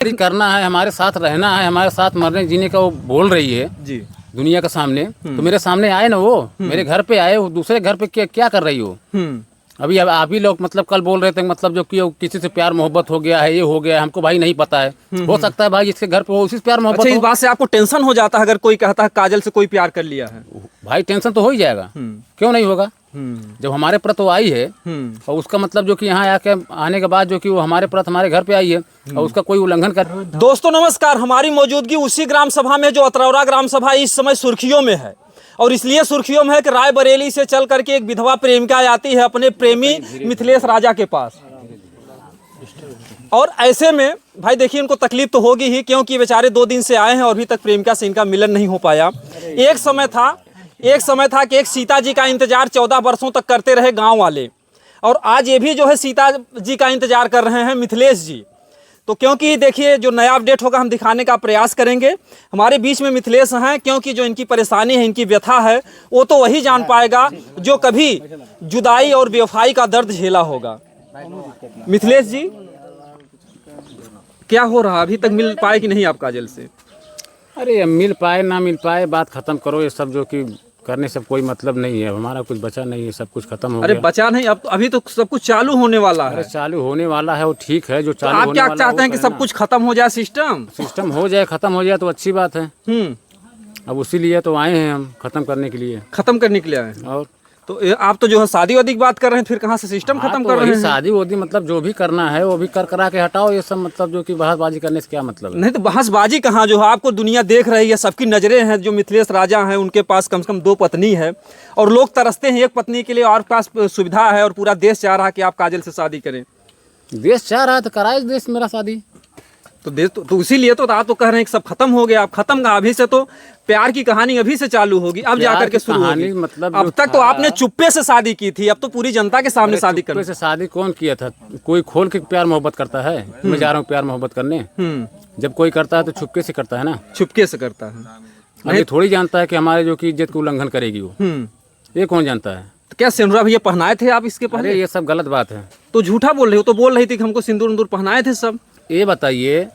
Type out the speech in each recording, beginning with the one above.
करना है, हमारे साथ रहना है, हमारे साथ मरने जीने का वो बोल रही है जी। दुनिया के सामने। तो मेरे सामने आए ना, वो मेरे घर पे आए, वो दूसरे घर पे क्या कर रही हो। अभी अब आप ही लोग मतलब कल बोल रहे थे मतलब जो कि किसी से प्यार मोहब्बत हो गया है, ये हो गया है, हमको भाई नहीं पता है। हो सकता है भाई इसके घर पे वो उसी से प्यार मोहब्बत अच्छा, इस हो। बात से आपको टेंशन हो जाता है अगर कोई कहता है काजल से कोई प्यार कर लिया है? भाई टेंशन तो हो ही जाएगा, क्यों नहीं होगा। जब हमारे प्रति वो आई है और उसका मतलब जो कि यहाँ आने के बाद जो कि वो हमारे प्रति हमारे घर पे आई है और उसका कोई उल्लंघन कर। दोस्तों नमस्कार, हमारी मौजूदगी उसी ग्राम सभा में जो अतरौरा ग्राम सभा इस समय सुर्खियों में है। और इसलिए सुर्खियों में है कि रायबरेली से चल करके एक विधवा प्रेमिका आती है अपने प्रेमी मिथिलेश राजा के पास। और ऐसे में भाई देखिए, इनको तकलीफ तो होगी ही, क्योंकि बेचारे 2 दिन से आए हैं और अभी तक प्रेमिका से इनका मिलन नहीं हो पाया। एक समय था कि एक सीता जी का इंतजार 14 वर्षों तक करते रहे गांव वाले, और आज ये भी जो है सीता जी का इंतजार कर रहे हैं मिथिलेश जी। तो क्योंकि देखिए जो नया अपडेट होगा हम दिखाने का प्रयास करेंगे। हमारे बीच में मिथिलेश हैं, क्योंकि जो इनकी परेशानी है, इनकी व्यथा है, वो तो वही जान पाएगा जो कभी जुदाई और बेवफाई का दर्द झेला होगा। मिथिलेश जी, क्या हो रहा, अभी तक मिल पाए कि नहीं आप काजल से? अरे मिल पाए ना मिल पाए, बात खत्म करो। ये सब जो कि करने से कोई मतलब नहीं है, हमारा कुछ बचा नहीं है, सब कुछ खत्म हो गया। अरे बचा नहीं, अब अभी तो सब कुछ चालू होने वाला है। अरे चालू होने वाला है, वो ठीक है जो चालू आप होने क्या वाला चाहते हैं कि सब कुछ खत्म हो जाए, सिस्टम हो जाए, खत्म हो जाए तो अच्छी बात है। अब उसी लिए तो आए हैं हम, खत्म करने के लिए। खत्म करने के लिए आए हैं? और तो आप तो जो है शादी वादी की बात कर रहे हैं, फिर कहाँ से सिस्टम खत्म कर रहे हैं? शादी वादी मतलब जो भी करना है वो भी करा के हटाओ। ये सब मतलब जो कि बहसबाजी करने से क्या मतलब है। नहीं तो बहसबाजी कहाँ, जो है आपको दुनिया देख रही है, सबकी नजरें हैं। जो मिथिलेश राजा हैं उनके पास कम से कम 2 पत्नी है, और लोग तरसते हैं एक पत्नी के लिए, और पास सुविधा है, और पूरा देश चाह रहा है कि आप काजल से शादी करें। देश चाह रहा है तो कराए देश मेरा शादी। तो देश तो इसीलिए तो आप तो कह रहे हैं कि सब खत्म हो गया। अब खत्म का, अभी से तो प्यार की कहानी अभी से चालू होगी, अब जाकर के शुरू होगी। मतलब अब तक तो आपने चुप्पे से शादी की थी, अब तो पूरी जनता के सामने शादी कर। से शादी कौन किया था? कोई खोल के प्यार मोहब्बत करता है? मैं जा रहा हूँ प्यार मोहब्बत करने। जब कोई करता है तो छुपके से करता है ना। छुपके से करता है। अभी थोड़ी जानता है कि हमारे जो कि इज्जत का उल्लंघन करेगी वो। ये कौन जानता है? तो क्या सिंदूर भैया पहनाए थे आप इसके पहले? ये सब गलत बात है। तो झूठा बोल रहे हो। तो बोल रही थी कि हमको सिंदूर पहनाए थे सब। ये बताइए,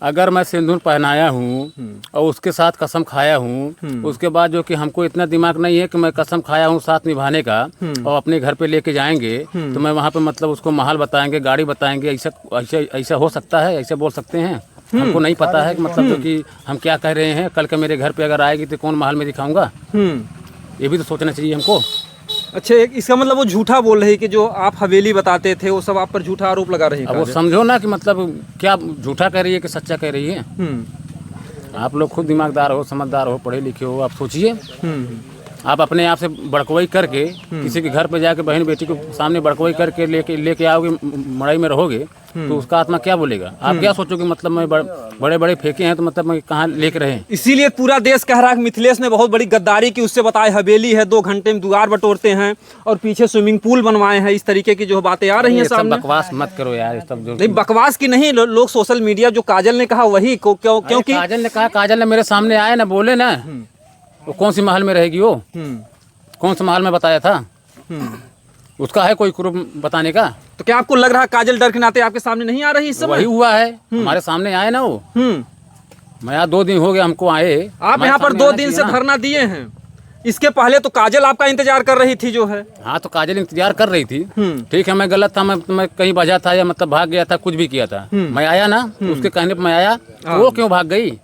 अगर मैं सिंदूर पहनाया हूँ और उसके साथ कसम खाया हूँ, उसके बाद जो कि हमको इतना दिमाग नहीं है कि मैं कसम खाया हूँ साथ निभाने का, और अपने घर पे लेके जाएंगे तो मैं वहाँ पे मतलब उसको महल बताएंगे, गाड़ी बताएंगे, ऐसा हो सकता है? ऐसे बोल सकते हैं? हमको नहीं पता है कि मतलब जो कि हम क्या कह रहे हैं। कल के मेरे घर पे अगर आएगी तो कौन महल में दिखाऊंगा, ये भी तो सोचना चाहिए हमको। अच्छा, इसका मतलब वो झूठा बोल रही कि जो आप हवेली बताते थे वो सब आप पर झूठा आरोप लगा रही है। अब वो समझो ना कि मतलब क्या झूठा कह रही है कि सच्चा कह रही है। आप लोग खुद दिमागदार हो, समझदार हो, पढ़े लिखे हो, आप सोचिए। आप अपने आप से बड़कवाई करके किसी के घर पे जाके बहन बेटी के सामने बड़कवाई करके लेके आओगे, मड़ाई में रहोगे, तो उसका आत्मा क्या बोलेगा? आप क्या सोचोगे मतलब मैं बड़े बड़े फेंके हैं तो मतलब मैं कहाँ लेके रहे। इसीलिए पूरा देश कह रहा है कि मिथिलेश ने बहुत बड़ी गद्दारी की। उससे बताए हवेली है, 2 घंटे में द्वार बटोरते हैं, और पीछे स्विमिंग पूल बनवाए हैं। इस तरीके की जो बातें आ रही हैं सामने। बकवास मत करो यार, सब जो नहीं बकवास की नहीं, लोग सोशल मीडिया जो काजल ने कहा वही क्योंकि काजल ने कहा, काजल ने मेरे सामने आए ना, बोले ना, वो कौन सी महल में रहेगी वो? कौन सा महल में बताया था? उसका है कोई प्रूफ बताने का? तो क्या आपको लग रहा है काजल डर के नाते आपके सामने नहीं आ रही इस समय? वही हुआ है, हमारे सामने आए ना वो। मैं यहाँ 2 दिन हो गया हमको आए। आप यहाँ पर 2 दिन से धरना दिए हैं। इसके पहले तो काजल आपका इंतजार कर रही थी जो है। हाँ, तो काजल इंतजार कर रही थी। ठीक है, मैं गलत था, मैं कहीं बजा था या मतलब भाग गया था, कुछ भी किया था। मैं आया ना, उसके कहने पर मैं आया, वो क्यों भाग गई?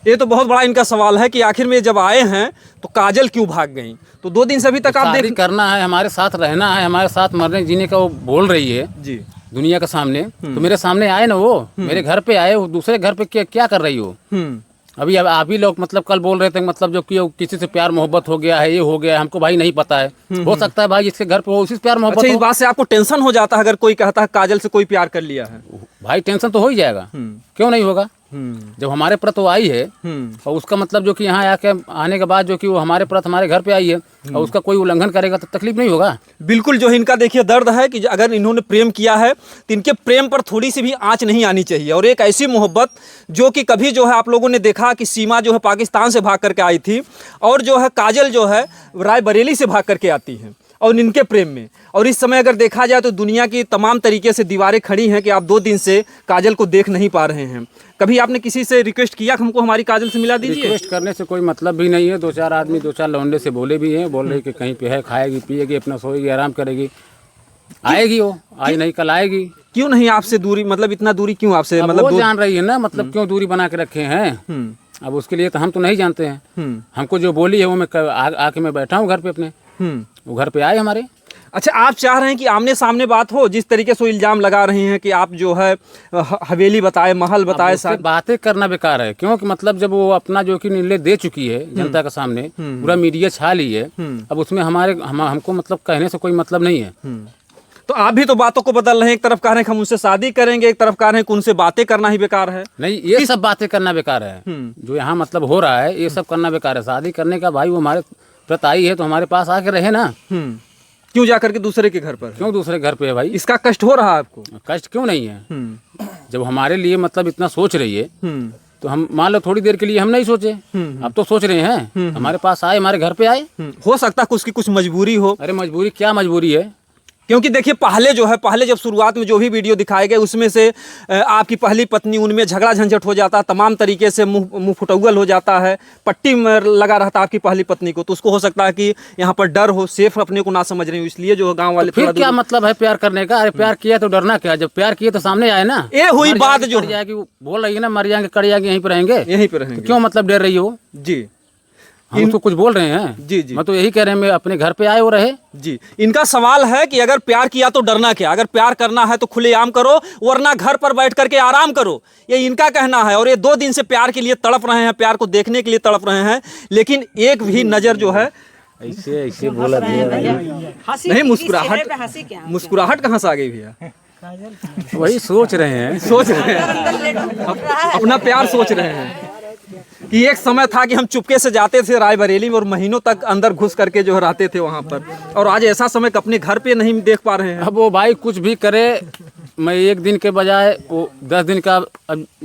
ये तो बहुत बड़ा इनका सवाल है कि आखिर में जब आए हैं तो काजल क्यों भाग गई? तो 2 दिन से अभी तक आप शादी करना है, हमारे साथ रहना है, हमारे साथ मरने जीने का वो बोल रही है जी दुनिया के सामने। तो मेरे सामने आए ना, वो मेरे घर पे आए, वो दूसरे घर पे क्या कर रही हो। अभी अब आप ही लोग मतलब कल बोल रहे थे मतलब जो कि किसी से प्यार मोहब्बत हो गया है, ये हो गया है, हमको भाई नहीं पता है। हो सकता है भाई इसके घर पे वो उसी से प्यार मोहब्बत। अच्छा, इस बात से आपको टेंशन हो जाता है अगर कोई कहता है काजल से कोई प्यार कर लिया है? भाई टेंशन तो हो ही जाएगा, क्यों नहीं होगा। जब हमारे प्रति वो आई है और उसका मतलब जो कि यहाँ आने के बाद जो कि वो हमारे प्रति हमारे घर पे आई है और उसका कोई उल्लंघन करेगा तो तकलीफ नहीं होगा। बिल्कुल, जो इनका देखिए दर्द है कि अगर इन्होंने प्रेम किया है तो इनके प्रेम पर थोड़ी सी भी आंच नहीं आनी चाहिए। और एक ऐसी मोहब्बत जो कि कभी जो है आप लोगों ने देखा कि सीमा जो है पाकिस्तान से भाग करके आई थी, और जो है काजल जो है रायबरेली से भाग करके आती है। और इनके प्रेम में। और इस समय अगर देखा जाए तो दुनिया की तमाम तरीके से दीवारें खड़ी हैं कि आप 2 दिन से काजल को देख नहीं पा रहे हैं। कभी आपने किसी से रिक्वेस्ट किया कि हमको हमारी काजल से मिला दीजिए? रिक्वेस्ट करने से कोई मतलब भी नहीं है। 2-4 आदमी 2-4 लौंडे से बोले भी हैं, बोल रहे कि कहीं पे है, खाएगी पिएगी, अपना सोएगी, आराम करेगी, आएगी वो, आज नहीं कल आएगी। क्यों नहीं आपसे दूरी, मतलब इतना दूरी क्यों आपसे? मतलब वो जान रही है ना, मतलब क्यों दूरी बना के रखे हैं। अब उसके लिए तो हम तो नहीं जानते हैं। हमको जो बोली है वो मैं आके मैं बैठा हूँ घर पे अपने, वो घर पे आए हमारे। अच्छा, आप चाह रहे हैं कि आमने सामने बात हो? जिस तरीके से वो इल्जाम लगा रही हैं कि आप जो है हवेली बताए, महल बताए, साथ बातें करना बेकार है, क्योंकि मतलब जब वो अपना जो कि निर्णय दे चुकी है जनता के सामने, पूरा मीडिया छा ली है, अब उसमें हमको मतलब कहने से कोई मतलब नहीं है। तो आप भी तो बातों को बदल रहे हैं। एक तरफ कह रहे हैं कि हम उनसे शादी करेंगे, एक तरफ कह रहे हैं कि उनसे बातें करना ही बेकार है। नहीं, ये सब बातें करना बेकार है जो यहाँ मतलब हो रहा है, ये सब करना बेकार है। शादी करने का भाई वो हमारे प्रति आई है तो हमारे पास आके रहे ना। क्यों जा करके दूसरे के घर पर? क्यों दूसरे घर पे है भाई? इसका कष्ट हो रहा है आपको? कष्ट क्यों नहीं है? जब हमारे लिए मतलब इतना सोच रही है तो हम मान लो थोड़ी देर के लिए हम नहीं सोचे, अब तो सोच रहे हैं। हमारे पास आए, हमारे घर पे आए। हो सकता है कि उसकी कुछ मजबूरी हो। अरे मजबूरी क्या मजबूरी है? क्योंकि देखिए पहले जब शुरुआत में जो भी वीडियो दिखाए गए उसमें से आपकी पहली पत्नी, उनमें झगड़ा झंझट हो जाता, तमाम तरीके से मुंह फुटौगल हो जाता है, पट्टी लगा रहता आपकी पहली पत्नी को। तो उसको हो सकता है कि यहाँ पर डर हो, सेफ अपने को ना समझ रही हो, इसलिए जो गांव वाले। फिर क्या मतलब है प्यार करने का? अरे प्यार किया तो डरना क्या? जब प्यार किए तो सामने आए ना। ये हुई बात जो जाएगी, बोल रही है ना, मर जाएंगे कट जाएंगे, यहीं पे रहेंगे, यहीं पे रहेंगे। क्यों मतलब डर रही हो? जी, हम उसको कुछ बोल रहे हैं? जी जी, मैं तो यही कह रहे हैं, मैं अपने घर पे आए हो रहे। जी, इनका सवाल है कि अगर प्यार किया तो डरना क्या? अगर प्यार करना है तो खुलेआम करो, वरना घर पर बैठ करके आराम करो, ये इनका कहना है। और ये 2 दिन से प्यार के लिए तड़प रहे हैं, प्यार को देखने के लिए तड़प रहे हैं, लेकिन एक भी नजर जो है ऐसे बोला नहीं। मुस्कुराहट कहाँ से आ गई भैया? वही सोच रहे हैं अपना प्यार सोच रहे हैं कि एक समय था कि हम चुपके से जाते थे रायबरेली में और महीनों तक अंदर घुस करके जो है रहते थे वहाँ पर, और आज ऐसा समय अपने घर पे नहीं देख पा रहे हैं। अब वो भाई कुछ भी करे, मैं 1 दिन के बजाय वो 10 दिन का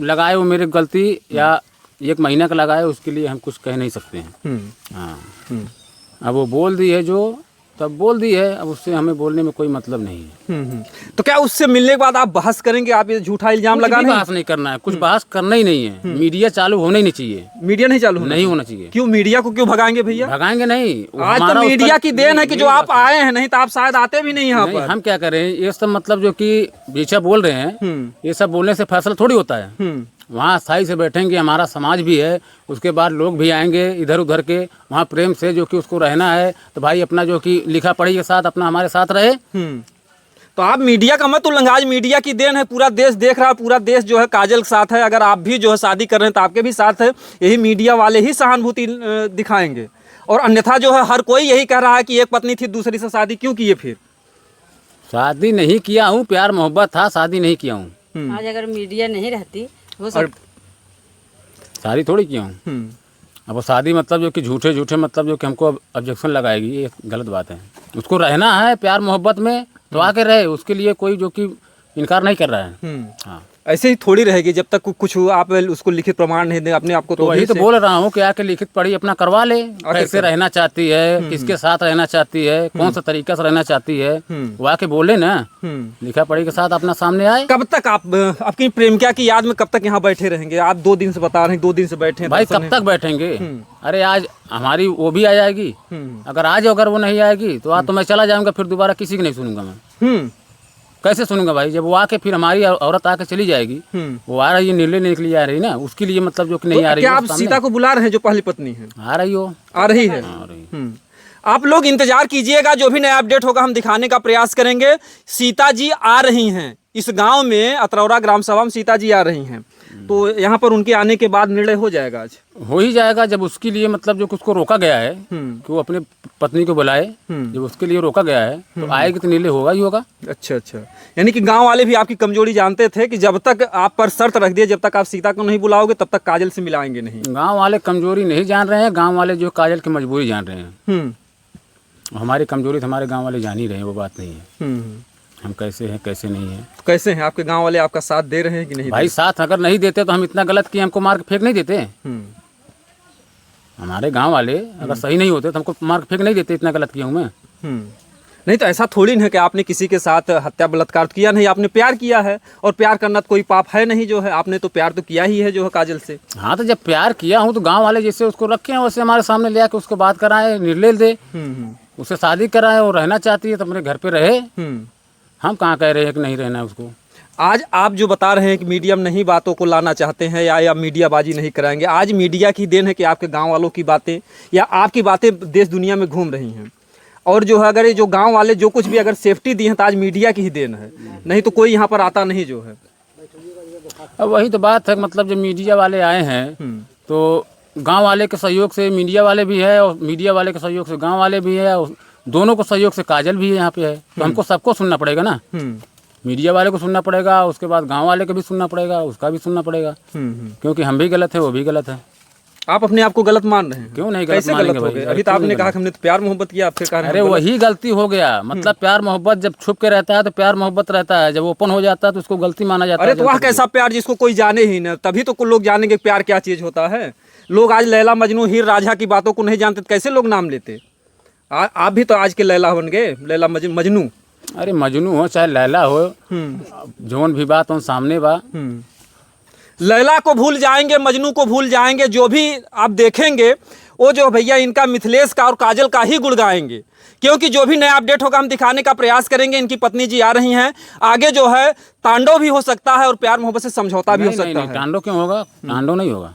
लगाए, वो मेरी गलती, या 1 महीना का लगाए, उसके लिए हम कुछ कह नहीं सकते हैं। हाँ, अब वो बोल दी है जो तब बोल दी है, अब उससे हमें बोलने में कोई मतलब नहीं है। तो क्या उससे मिलने के बाद आप बहस करेंगे? आप ये झूठा इल्जाम लगा रहे हैं? बहस नहीं करना है, कुछ बहस करना ही नहीं है। मीडिया चालू होना ही नहीं चाहिए। मीडिया नहीं चालू नहीं होना चाहिए। क्यों मीडिया को क्यों भगाएंगे भैया? भगाएंगे नहीं, आज तो मीडिया की देन है कि जो आप आए हैं, नहीं तो आप शायद आते भी नहीं यहाँ पर। हम क्या करें, ये सब मतलब जो कि बेचा बोल रहे हैं, ये सब बोलने से फैसला थोड़ी होता है। वहाँ स्थायी से बैठेंगे, हमारा समाज भी है, उसके बाद लोग भी आएंगे इधर उधर के, वहाँ प्रेम से जो कि उसको रहना है तो भाई अपना जो कि लिखा पढ़ी के साथ अपना हमारे साथ रहे। तो आप मीडिया का मत उल्लंघना, आज मीडिया की देन है, पूरा देश देख रहा है, पूरा देश जो है काजल के साथ है। अगर आप भी जो है शादी कर रहे हैं तो आपके भी साथ है, यही मीडिया वाले ही सहानुभूति दिखाएंगे। और अन्यथा जो है हर कोई यही कह रहा है कि एक पत्नी थी दूसरी से शादी क्यों किए? फिर शादी नहीं किया हूँ, प्यार मोहब्बत था, शादी नहीं किया हूँ। आज अगर मीडिया नहीं रहती शादी थोड़ी किया हूँ। अब वो शादी मतलब जो कि झूठे मतलब जो कि हमको ऑब्जेक्शन लगाएगी, ये गलत बात है। उसको रहना है प्यार मोहब्बत में तो आके रहे, उसके लिए कोई जो कि इनकार नहीं कर रहा है। हाँ, ऐसे ही थोड़ी रहेगी जब तक कुछ आप उसको लिखित प्रमाण नहीं दे अपने आप को। तो वही तो बोल रहा हूँ कि आके लिखित पढ़ी अपना करवा ले, कैसे रहना चाहती है, किसके साथ रहना चाहती है, कौन सा तरीका से रहना चाहती है, वो आके बोले ना, लिखा पढ़ी के साथ अपना सामने आए। कब तक आप अपनी प्रेमिका की याद में कब तक यहाँ बैठे रहेंगे? आप 2 दिन से बता रहे हैं, 2 दिन से बैठे भाई, कब तक बैठेंगे? अरे आज हमारी वो भी आ जाएगी, अगर आज अगर वो नहीं आएगी तो आज तो मैं चला जाऊंगा, फिर दोबारा किसी की नहीं सुनूंगा मैं। कैसे सुनूंगा भाई? जब वो आके फिर हमारी औरत आके चली जाएगी, वो आ रही है, निर्णय निकली आ रही ना, उसके लिए मतलब जो कि नहीं आ रही है। क्या आप सीता को बुला रहे हैं जो पहली पत्नी है? आ रही हो, आ रही है। आप लोग इंतजार कीजिएगा, जो भी नया अपडेट होगा हम दिखाने का प्रयास करेंगे। सीता जी आ रही हैं इस गांव में, अतरौरा ग्राम सभा में सीता जी आ रही हैं, तो यहाँ पर उनके आने के बाद निर्णय हो जाएगा। आज हो ही जाएगा, जब उसके लिए मतलब जो उसको रोका गया है कि वो अपने पत्नी को बुलाए, जब उसके लिए रोका गया है तो आएगी तो निर्णय होगा ही होगा। अच्छा अच्छा, यानी कि गांव वाले भी आपकी कमजोरी जानते थे कि जब तक आप पर शर्त रख दिए, जब तक आप सीता को नहीं बुलाओगे तब तक काजल से मिलाएंगे नहीं। गाँव वाले कमजोरी नहीं जान रहे हैं, गाँव वाले जो काजल की मजबूरी जान रहे हैं। हमारी कमजोरी तो हमारे गाँव वाले जान ही रहे हैं, वो बात नहीं है। हम कैसे हैं कैसे नहीं है। तो कैसे हैं आपके गांव वाले? आपका साथ दे रहे हैं कि नहीं? भाई साथ अगर नहीं देते तो हम इतना गलत किए, हमको मार के फेंक नहीं देते। हमारे गांव वाले अगर सही नहीं होते तो हमको मार के फेंक नहीं देते, इतना गलत किया हूँ मैं। नहीं तो ऐसा थोड़ी ना कि आपने किसी के साथ हत्या बलात्कार किया नहीं, आपने प्यार किया है, और प्यार करना तो कोई पाप है नहीं जो है, आपने तो प्यार तो किया ही है जो है काजल से। हाँ तो जब प्यार किया हूँ तो गांव वाले जैसे उसको रखे हैं वैसे हमारे सामने ले आके उसको बात कराए, निर्णय दे, उससे शादी कराए, और रहना चाहती है तो अपने घर पे रहे। हम कहाँ कह रहे हैं कि नहीं रहना है उसको। आज आप जो बता रहे हैं कि मीडिया में नहीं बातों को लाना चाहते हैं या मीडियाबाजी नहीं कराएंगे, आज मीडिया की देन है कि आपके गांव वालों की बातें या आपकी बातें देश दुनिया में घूम रही हैं, और जो है अगर ये जो गांव वाले जो कुछ भी अगर सेफ्टी दी है तो आज मीडिया की ही देन है, नहीं तो कोई यहाँ पर आता नहीं जो है। अब वही तो बात है, मतलब जब मीडिया वाले आए हैं तो गांव वाले के सहयोग से मीडिया वाले भी है, और मीडिया वाले के सहयोग से गांव वाले भी है, और दोनों को सहयोग से काजल भी है यहाँ पे है। तो हमको सबको सुनना पड़ेगा ना, मीडिया वाले को सुनना पड़ेगा, उसके बाद गांव वाले को भी सुनना पड़ेगा, उसका भी सुनना पड़ेगा, क्योंकि हम भी गलत है वो भी गलत है। आप अपने आप को गलत मान रहे हैं? क्यों नहीं गलत कैसे गलत हो गए? अभी तो आपने कहा कि हमने तो प्यार मोहब्बत किया, आप फिर कह रहे हैं अरे वही गलती हो गया। मतलब प्यार मोहब्बत जब छुप के रहता है तो प्यार मोहब्बत रहता है, जब ओपन हो जाता है तो उसको गलती माना जाता है। अरे तो वह कैसा प्यार जिसको कोई जाने ही ना, तभी तो लोग जानेंगे प्यार क्या चीज होता है। लोग आज लैला मजनू हीर राझा की बातों को नहीं जानते तो कैसे लोग नाम लेते। आप भी तो आज के लैला बन गए, लैला मजनू। अरे मजनू हो चाहे लैला हो, जोन भी बात हो सामने बा। लैला को भूल जाएंगे, मजनू को भूल जाएंगे, जो भी आप देखेंगे वो जो भैया इनका मिथिलेश का और काजल का ही गुण गाएंगे, क्योंकि जो भी नया अपडेट होगा हम दिखाने का प्रयास करेंगे। इनकी पत्नी जी आ रही हैं, आगे जो है तांडव भी हो सकता है और प्यार मोहब्बत से समझौता भी हो सकता है। तांडव क्यों होगा? तांडव नहीं होगा,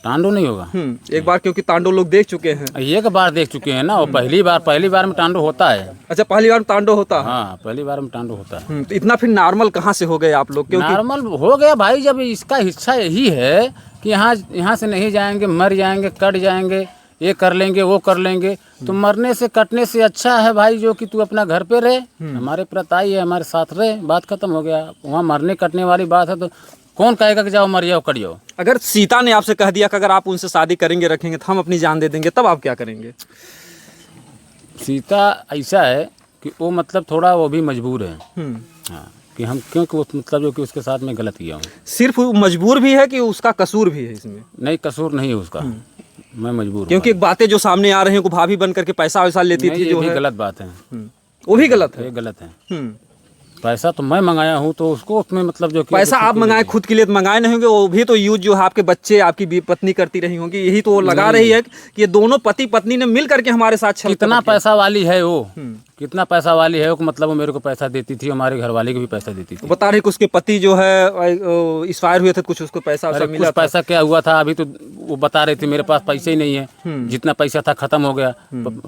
तांडव नहीं होगा। एक बार क्योंकि तांडव लोग देख चुके हैं, एक बार देख चुके हैं ना, और पहली बार में तांडव होता है। अच्छा पहली बार में तांडव होता है? हाँ पहली बार में तांडव होता है। तो इतना फिर नॉर्मल कहाँ से हो गए आप लोग? क्योंकि नॉर्मल हो गया भाई, जब इसका हिस्सा यही है कि यहाँ से नहीं जाएंगे, मर जाएंगे, कट जाएंगे, ये कर लेंगे वो कर लेंगे, तो मरने से कटने से अच्छा है भाई जो कि तू अपना घर पे रहे, हमारे प्रति आई है, हमारे साथ रहे, बात खत्म हो गया। वहाँ मरने कटने वाली बात है तो कौन कहेगा कि जाओ मर जाओ कट जाओ। अगर सीता ने आपसे कह दिया कि अगर आप उनसे शादी करेंगे रखेंगे तो हम अपनी जान दे देंगे, तब आप क्या करेंगे? सीता ऐसा है कि वो मतलब थोड़ा वो भी मजबूर है। हाँ कि हम क्योंकि उस मतलब जो कि उसके साथ में गलत किया हूँ। सिर्फ मजबूर भी है कि उसका कसूर भी है इसमें? नहीं कसूर नहीं है उसका, मैं मजबूर। क्योंकि बातें जो सामने आ रही हैं, भाभी बन करके पैसा वैसा लेती थी, जो है गलत बात है। वो भी गलत है, गलत है। पैसा तो मैं मंगाया हूँ तो उसको उसमें मतलब जो पैसा आप मंगाए खुद के लिए तो मंगाए नहीं होंगे, वो भी तो यूज जो है आपके बच्चे आपकी पत्नी करती रही होंगी, यही तो वो लगा रही है कि ये दोनों पति पत्नी ने मिल करके हमारे साथ कितना पैसा वाली है वो, कितना पैसा वाली है वो, मतलब वो मेरे को पैसा देती थी, हमारे घर वाले को भी पैसा देती थी। बता रही कि उसके पति जो है एक्सपायर हुए थे, कुछ उसको पैसा मिला। पैसा क्या हुआ था अभी तो वो बता रही थी मेरे पास पैसे ही नहीं है, जितना पैसा था खत्म हो गया।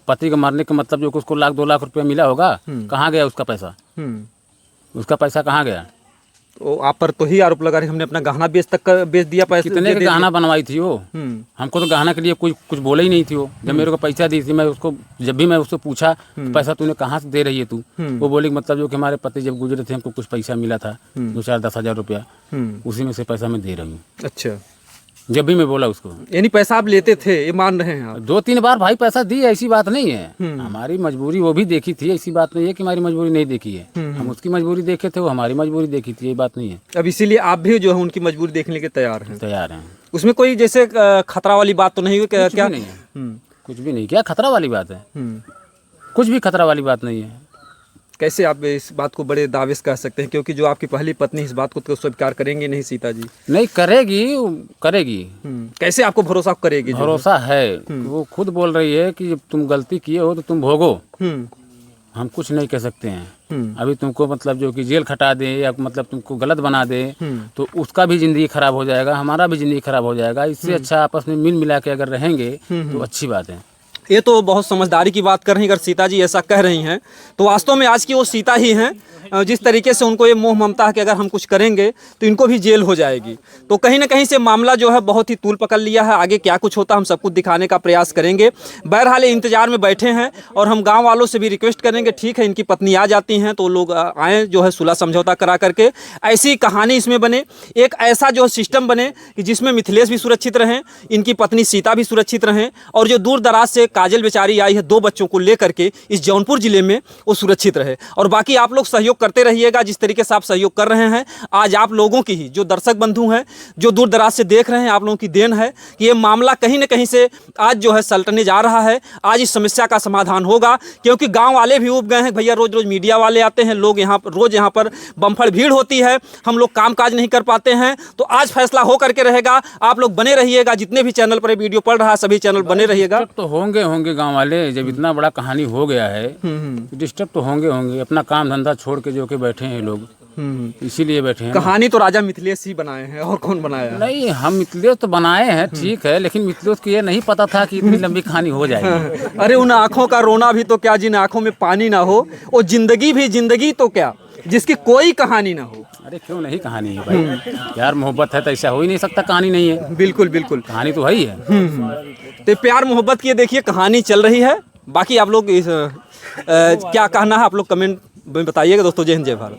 पति को मारने का मतलब जो उसको 1-2 लाख रुपया मिला होगा, कहाँ गया उसका पैसा? उसका पैसा कहाँ गया? तो आप पर तो ही आरोप लगा रहे हमने अपना गहना बेच दिया। पैसे कितने का गहना बनवाई थी वो? हमको तो गहना के लिए कुछ बोला ही नहीं थी वो। जब मेरे को पैसा दी थी, मैं उसको जब भी मैं उससे पूछा पैसा तूने कहाँ से दे रही है तू, वो बोली मतलब जो कि हमारे पति जब गुजरे थे हमको कुछ पैसा मिला था, 2-4-10 हज़ार रुपया, उसी में से पैसा मैं दे रही हूँ। अच्छा, जब भी मैं बोला उसको। यानी पैसा आप लेते थे, ये मान रहे हैं आप? 2-3 बार भाई पैसा दी, ऐसी बात नहीं है। हमारी मजबूरी वो भी देखी थी, ऐसी बात नहीं है कि हमारी मजबूरी नहीं देखी है। हम उसकी मजबूरी देखे थे, वो हमारी मजबूरी देखी थी, ये बात नहीं है। अब इसीलिए आप भी जो है उनकी मजबूरी देखने के तैयार हैं? तैयार हैं। उसमें कोई जैसे खतरा वाली बात तो नहीं हुई? क्या नहीं है, कुछ भी नहीं। क्या खतरा वाली बात है? कुछ भी खतरा वाली बात नहीं है। कैसे आप इस बात को बड़े दावे से कह सकते हैं, क्योंकि जो आपकी पहली पत्नी इस बात को तो स्वीकार करेंगी नहीं सीता जी? नहीं करेगी, करेगी। कैसे आपको भरोसा करेगी? भरोसा है, वो खुद बोल रही है कि जब तुम गलती किए हो तो तुम भोगो, हम कुछ नहीं कह सकते हैं। अभी तुमको मतलब जो कि जेल खटा दे या मतलब तुमको गलत बना दे तो उसका भी जिंदगी खराब हो जाएगा, हमारा भी जिंदगी खराब हो जाएगा। इससे अच्छा आपस में मिल मिला के अगर रहेंगे तो अच्छी बात है। ये तो बहुत समझदारी की बात कर रही हैं। अगर सीता जी ऐसा कह रही हैं तो वास्तव में आज की वो सीता ही हैं, जिस तरीके से उनको ये मोह ममता है कि अगर हम कुछ करेंगे तो इनको भी जेल हो जाएगी। तो कहीं ना कहीं से मामला जो है बहुत ही तूल पकड़ लिया है। आगे क्या कुछ होता है हम सब कुछ दिखाने का प्रयास करेंगे। बहरहाल इंतजार में बैठे हैं और हम गांव वालों से भी रिक्वेस्ट करेंगे, ठीक है इनकी पत्नी आ जाती हैं तो लोग आएँ जो है सुलह समझौता करा करके ऐसी कहानी इसमें बने, एक ऐसा जो सिस्टम बने कि जिसमें मिथिलेश भी सुरक्षित रहें, इनकी पत्नी सीता भी सुरक्षित रहें, और जो दूर दराज से काजल बेचारी आई है 2 बच्चों को लेकर के इस जौनपुर जिले में, वो सुरक्षित रहे। और बाकी आप लोग सहयोग करते रहिएगा जिस तरीके से आप सहयोग कर रहे हैं। आज आप लोगों की ही जो दर्शक बंधु हैं, जो दूर दराज से देख रहे हैं, आप लोगों की देन है कि ये मामला कहीं ना कहीं से आज जो है सलटने जा रहा है। आज इस समस्या का समाधान होगा, क्योंकि गाँव वाले भी उब गए हैं। भैया रोज रोज मीडिया वाले आते हैं, लोग रोज यहाँ पर बम्फड़ भीड़ होती है, हम लोग कामकाज नहीं कर पाते हैं। तो आज फैसला हो करके रहेगा। आप लोग बने रहिएगा, जितने भी चैनल पर वीडियो पड़ रहा है सभी चैनल बने रहिएगा। तो होंगे गांव वाले, जब इतना बड़ा कहानी हो गया है डिस्टर्ब तो होंगे। अपना काम धंधा छोड़ के जो कि बैठे हैं लोग, इसीलिए बैठे हैं। कहानी तो राजा मिथिलेश ही बनाए हैं, और कौन बनाया? नहीं, हम मिथिलेश तो बनाए हैं, ठीक है, लेकिन मिथिलेश को ये नहीं पता था कि इतनी लंबी कहानी हो जाएगी। अरे उन आंखों का रोना भी तो क्या, जिन आंखों में पानी ना हो, वो जिंदगी भी जिंदगी तो क्या, जिसकी कोई कहानी ना हो। अरे क्यों नहीं कहानी है भाई, प्यार मोहब्बत है तो ऐसा हो ही नहीं सकता कहानी नहीं है। बिल्कुल बिल्कुल, कहानी तो है ही है। तो प्यार मोहब्बत की देखिए कहानी चल रही है। बाकी आप लोग क्या कहना है आप लोग कमेंट में बताइएगा दोस्तों। जय हिंद, जय भारत।